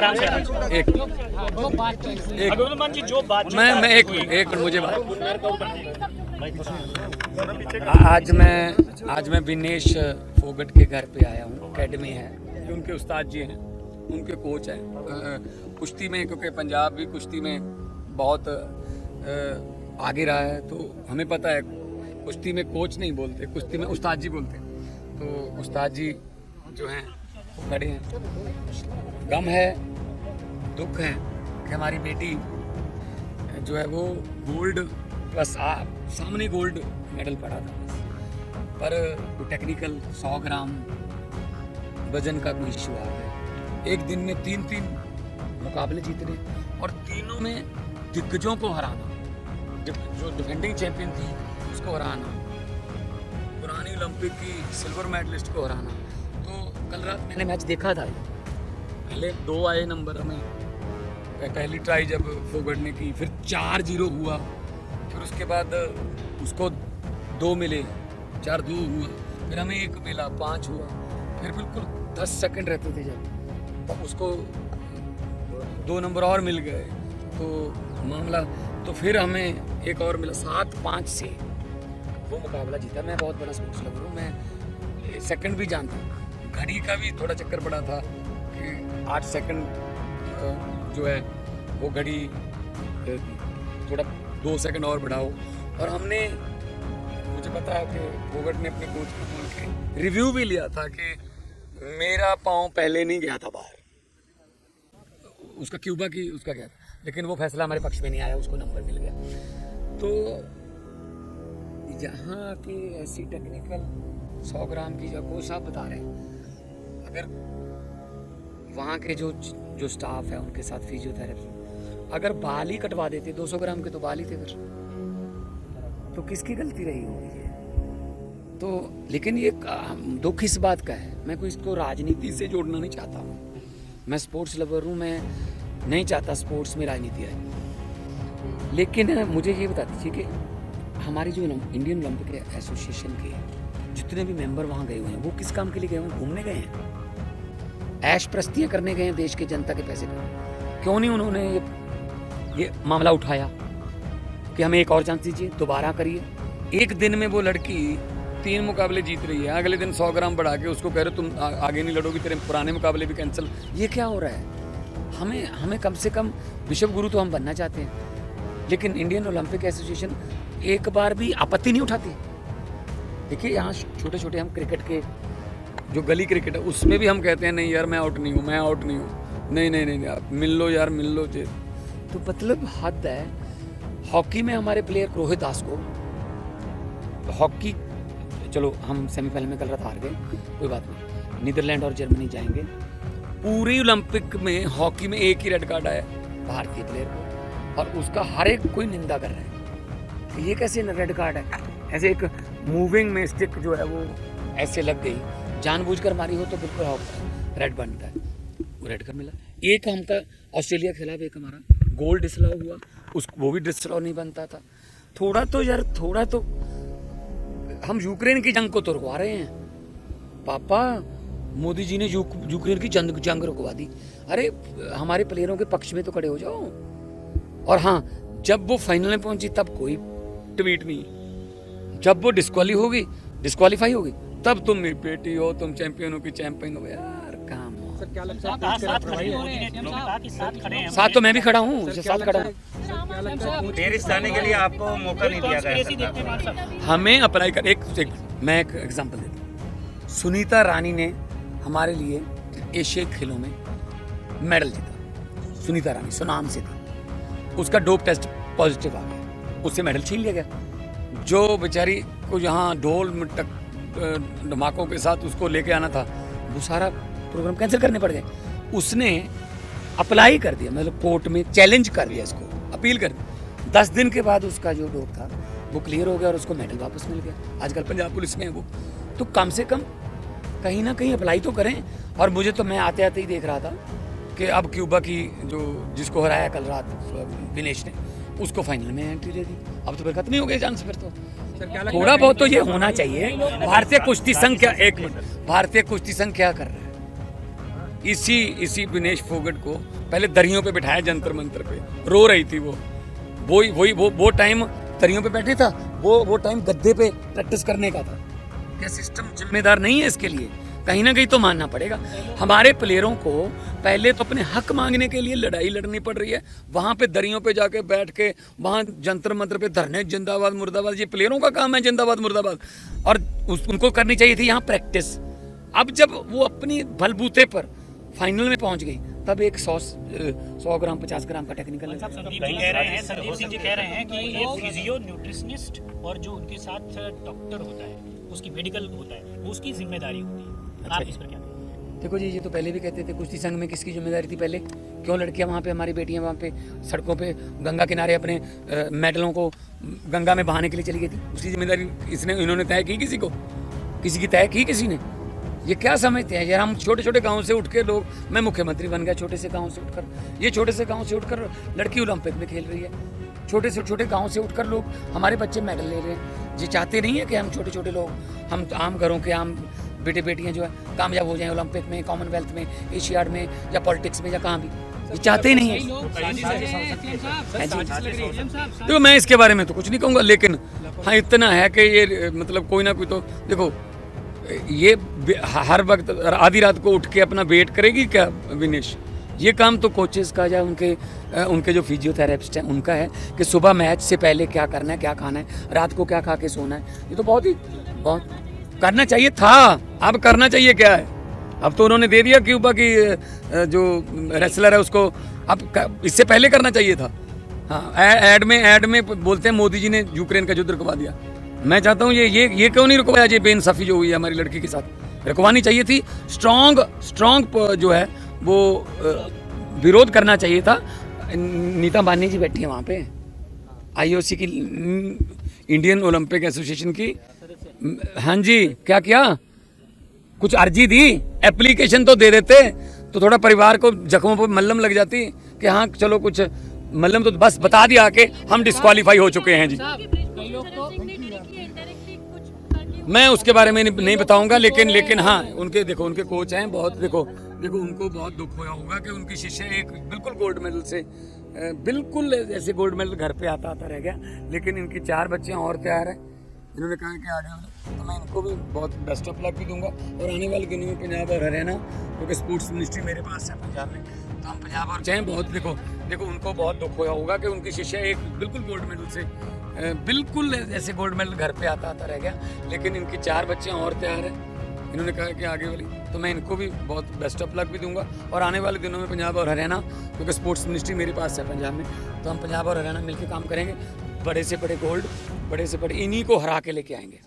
आराम से एक अभिनंदन जी जो बात मैं एक मुझे आज मैं विनेश फोगट के घर पे आया हूँ। एकेडमी है, ये उनके उस्ताद जी हैं, उनके कोच हैं कुश्ती में, क्योंकि पंजाब भी कुश्ती में बहुत आगे रहा है। तो हमें पता है कुश्ती में कोच नहीं बोलते, कुश्ती में उस्ताद जी बोलते हैं। तो उस्ताद जी जो हैं वो खड़े हैं। गम है, दुख है कि हमारी बेटी जो है वो गोल्ड प्लस सामने गोल्ड मेडल पड़ा था, पर टेक्निकल 100 ग्राम वजन का कोई इशू आ गया। एक दिन में 3 मुकाबले जीतने और तीनों में दिग्गजों को हराना, जो डिफेंडिंग चैंपियन थी उसको हराना, पुरानी ओलंपिक की सिल्वर मेडलिस्ट को हराना। तो कल रात मैंने मैच देखा था। पहले 2 आए नंबर में, पहली ट्राई जब फोगट ने की, फिर 4-0 हुआ, फिर उसके बाद उसको 2 मिले, 4-2 हुआ, फिर हमें 1 मिला, 5 हुआ, फिर बिल्कुल 10 सेकंड रहते थे जब, तो उसको 2 नंबर और मिल गए तो मामला, तो फिर हमें 1 और मिला, 7-5 से वो मुकाबला जीता। मैं बहुत बड़ा स्पोर्ट्स लवर हूँ, मैं सेकंड भी जानता हूँ। घड़ी का भी थोड़ा चक्कर पड़ा था कि 8 सेकंड जो है वो घड़ी थोड़ा 2 सेकंड और बढ़ाओ। और हमने, मुझे पता है कि फोगट ने अपने कोच को बोल के रिव्यू भी लिया था कि मेरा पाँव पहले नहीं गया था बाहर, उसका क्यूबा की उसका गया था, लेकिन वो फैसला हमारे पक्ष में नहीं आया, उसको नंबर मिल गया। तो यहाँ की ऐसी टेक्निकल 100 ग्राम की जो कोच साहब बता रहे हैं, अगर वहाँ के जो स्टाफ है उनके साथ फिजियोथेरेपी, अगर बाल ही कटवा देते, 200 ग्राम के तो बाल ही थे फिर, तो किसकी गलती रही होगी ये? तो लेकिन ये दुख इस बात का है, मैं कोई इसको राजनीति से जोड़ना नहीं चाहता हूँ, मैं स्पोर्ट्स लवर हूँ, मैं नहीं चाहता स्पोर्ट्स में राजनीति आए। लेकिन मुझे ये बता दीजिए कि हमारी जो इंडियन ओलंपिक एसोसिएशन के जितने भी मेंबर वहाँ गए हुए हैं, वो किस काम के लिए गए हुए हैं? घूमने गए हैं, ऐश प्रस्तियाँ करने गए हैं देश के जनता के पैसे पर। क्यों नहीं उन्होंने ये मामला उठाया कि हमें एक और चांस दीजिए, दोबारा करिए। एक दिन में वो लड़की 3 मुकाबले जीत रही है, अगले दिन 100 ग्राम बढ़ा के उसको कह रहे हो तुम आगे नहीं लड़ोगी, तेरे पुराने मुकाबले भी कैंसिल। ये क्या हो रहा है? हमें कम से कम विश्व गुरु तो हम बनना चाहते हैं, लेकिन इंडियन ओलंपिक एसोसिएशन एक बार भी आपत्ति नहीं उठाती। देखिए यहाँ छोटे छोटे हम क्रिकेट के जो गली क्रिकेट है उसमें भी हम कहते हैं नहीं यार मैं आउट नहीं हूँ, मैं आउट नहीं हूँ, नहीं आप मिल लो यार, मिल लो जे। तो मतलब हद है। हॉकी में हमारे प्लेयर रोहित दास को, हॉकी चलो हम सेमीफाइनल में कल रात हार गए, कोई बात नहीं, नीदरलैंड और जर्मनी जाएंगे। पूरी ओलंपिक में हॉकी में एक ही रेड कार्ड आया भारतीय प्लेयर को, और उसका हर एक कोई निंदा कर रहा है कि ये कैसे रेड कार्ड है? ऐसे एक मूविंग में स्टिक जो है वो ऐसे लग गई, जानबूझकर मारी हो तो बिल्कुल रेड बनता है, वो रेड कार्ड मिला। एक हमका ऑस्ट्रेलिया के खिलाफ एक हमारा गोल डिसअलाउ हुआ, वो भी डिसअलाउ नहीं बनता था। थोड़ा तो हम यूक्रेन की जंग को तो रुकवा रहे हैं पापा, मोदी जी ने यूक्रेन की जंग रुकवा दी। अरे हमारे प्लेयरों के पक्ष में तो खड़े हो जाओ। और हाँ, जब वो फाइनल में पहुंची तब कोई ट्वीट नहीं, जब वो डिस्क्वालीफाई होगी तब तुम मेरी बेटी हो, तुम चैंपियन हो कि चैंपियन हो। यार काम सर क्या लगता है साथ तो मैं भी खड़ा हूँ, साथ खड़ा हूँ। पेरिस जाने के लिए आपको मौका नहीं दिया गया? हमें अप्लाई कर, मैं एक एग्जांपल देता हूँ। सुनीता रानी ने हमारे लिए एशियाई खेलों में मेडल जीता। सुनीता रानी सुनाम से थी, उसका डोप टेस्ट पॉजिटिव आ गया, उससे मेडल छीन लिया गया। जो बेचारी को यहाँ ढोल धमाकों के साथ उसको लेके आना था, वो सारा प्रोग्राम कैंसिल करने पड़ गए। उसने अप्लाई कर दिया, मतलब कोर्ट में चैलेंज कर दिया, इसको अपील कर दी। 10 दिन के बाद उसका जो डोप था वो क्लियर हो गया और उसको मेडल वापस मिल गया। आजकल पंजाब पुलिस में है वो। तो कम से कम कहीं ना कहीं अप्लाई तो करें। और मुझे तो, मैं आते आते ही देख रहा था कि अब क्यूबा की जिसको हराया कल रात विनेश ने, उसको फाइनल में एंट्री दे दी। अब तो फिर खत्म ही हो गए चांस। फिर तो थोड़ा बहुत तो ये होना चाहिए। भारतीय कुश्ती संघ क्या, एक मिनट, भारतीय कुश्ती संघ क्या कर रहा है? इसी विनेश फोगट को पहले दरियों पे बिठाया जंतर मंतर पे, रो रही थी वो टाइम दरियों पे बैठे था, वो टाइम गद्दे पे प्रैक्टिस करने का था। क्या सिस्टम जिम्मेदार नहीं है इसके लिए? कहीं ना कहीं तो मानना पड़ेगा। हमारे प्लेयरों को पहले तो अपने हक मांगने के लिए लड़ाई लड़नी पड़ रही है, वहां पे दरियों पे जाके बैठ के वहां जंतर मंतर पे धरने जिंदाबाद मुर्दाबाद। ये प्लेयरों का काम है जिंदाबाद मुर्दाबाद, और उनको करनी चाहिए थी यहाँ प्रैक्टिस। अब जब वो अपनी बलबूते पर फाइनल में पहुंच गई, तब एक 100 ग्राम 50 ग्राम का टेक्निकल संदीप सिंह जी कह रहे हैं कि ये फिजियो न्यूट्रिशनिस्ट और जो उनके साथ डॉक्टर होता है, उसकी मेडिकल होता है, वो उसकी जिम्मेदारी होती है। आप इस पर क्या कहेंगे? देखो जी, ये तो पहले भी कहते थे कुश्ती संघ में किसकी जिम्मेदारी थी पहले? क्यों लड़कियां वहाँ पे, हमारी बेटियां वहाँ पे सड़कों पे गंगा किनारे अपने मेडलों को गंगा में बहाने के लिए चली गई थी? उसकी जिम्मेदारी इन्होंने तय की? किसी की तय की किसी ने? ये क्या समझते हैं यार? हम छोटे छोटे गांव से उठ के लोग, मैं मुख्यमंत्री बन गया छोटे से गांव से उठकर, ये छोटे से गांव से उठकर लड़की ओलंपिक में खेल रही है। छोटे से छोटे गांव से उठकर लोग, हमारे बच्चे मेडल ले रहे हैं। ये चाहते नहीं है कि हम छोटे छोटे लोग, हम आम घरों के आम बेटे बेटियां जो है कामयाब हो जाएं ओलंपिक में, कॉमनवेल्थ में, एशियाड में, या पॉलिटिक्स में, या कहाँ भी। ये चाहते ही नहीं है। देखो, मैं इसके बारे में तो कुछ नहीं कहूँगा, लेकिन हाँ इतना है कि ये मतलब कोई ना कोई तो, देखो ये हर वक्त आधी रात को उठ के अपना वेट करेगी क्या विनेश? ये काम तो कोचेस का या उनके जो फिजियोथेरेपिस्ट हैं उनका है कि सुबह मैच से पहले क्या करना है, क्या खाना है, रात को क्या खा के सोना है। ये तो बहुत करना चाहिए था। अब करना चाहिए क्या है? अब तो उन्होंने दे दिया क्यूबा की जो रेसलर है उसको, अब इससे पहले करना चाहिए था। हाँ, एड में बोलते हैं मोदी जी ने यूक्रेन का युद्ध रुकवा दिया। मैं चाहता हूँ ये क्यों नहीं रुकवाया? ये बेइंसाफी जो हुई है हमारी लड़की के साथ, रुकवानी चाहिए थी। स्ट्रॉन्ग जो है वो विरोध करना चाहिए था। नीता बानी जी बैठी है वहाँ पे, IOC की, इंडियन ओलंपिक एसोसिएशन की। हाँ जी, क्या कुछ अर्जी दी, एप्लीकेशन तो दे देते तो थोड़ा परिवार को जख्मों पर मल्लम लग जाती कि हाँ चलो कुछ मल्लम, तो बस बता दिया कि हम डिस्क्वालीफाई हो चुके हैं जी। मैं उसके बारे में नहीं बताऊंगा, लेकिन हाँ उनके कोच हैं बहुत, देखो उनको बहुत दुख होया होगा कि उनकी शिष्य एक बिल्कुल गोल्ड मेडल से, बिल्कुल ऐसे गोल्ड मेडल घर पे आता रह गया। लेकिन इनकी 4 बच्चियां और तैयार हैं, इन्होंने कहा कि आगे, तो मैं इनको भी बहुत बेस्ट ऑफ लक भी दूंगा। और आने वाले दिनों में पंजाब और हरियाणा, क्योंकि स्पोर्ट्स मिनिस्ट्री मेरे पास है पंजाब में, तो हम पंजाब और चाहें बहुत, देखो उनको बहुत दुख होया होगा कि उनकी शिष्य एक बिल्कुल गोल्ड मेडल से, बिल्कुल ऐसे गोल्ड मेडल घर पे आता रह गया। लेकिन इनकी 4 बच्चियां और तैयार हैं, इन्होंने कहा कि आगे वाली, तो मैं इनको भी बहुत बेस्ट ऑफ लक भी दूंगा। और आने वाले दिनों में पंजाब और हरियाणा, क्योंकि स्पोर्ट्स मिनिस्ट्री मेरे पास है पंजाब में, तो हम पंजाब और हरियाणा मिलकर काम करेंगे। बड़े से बड़े गोल्ड, बड़े से बड़े इन्हीं को हरा के लेके आएंगे।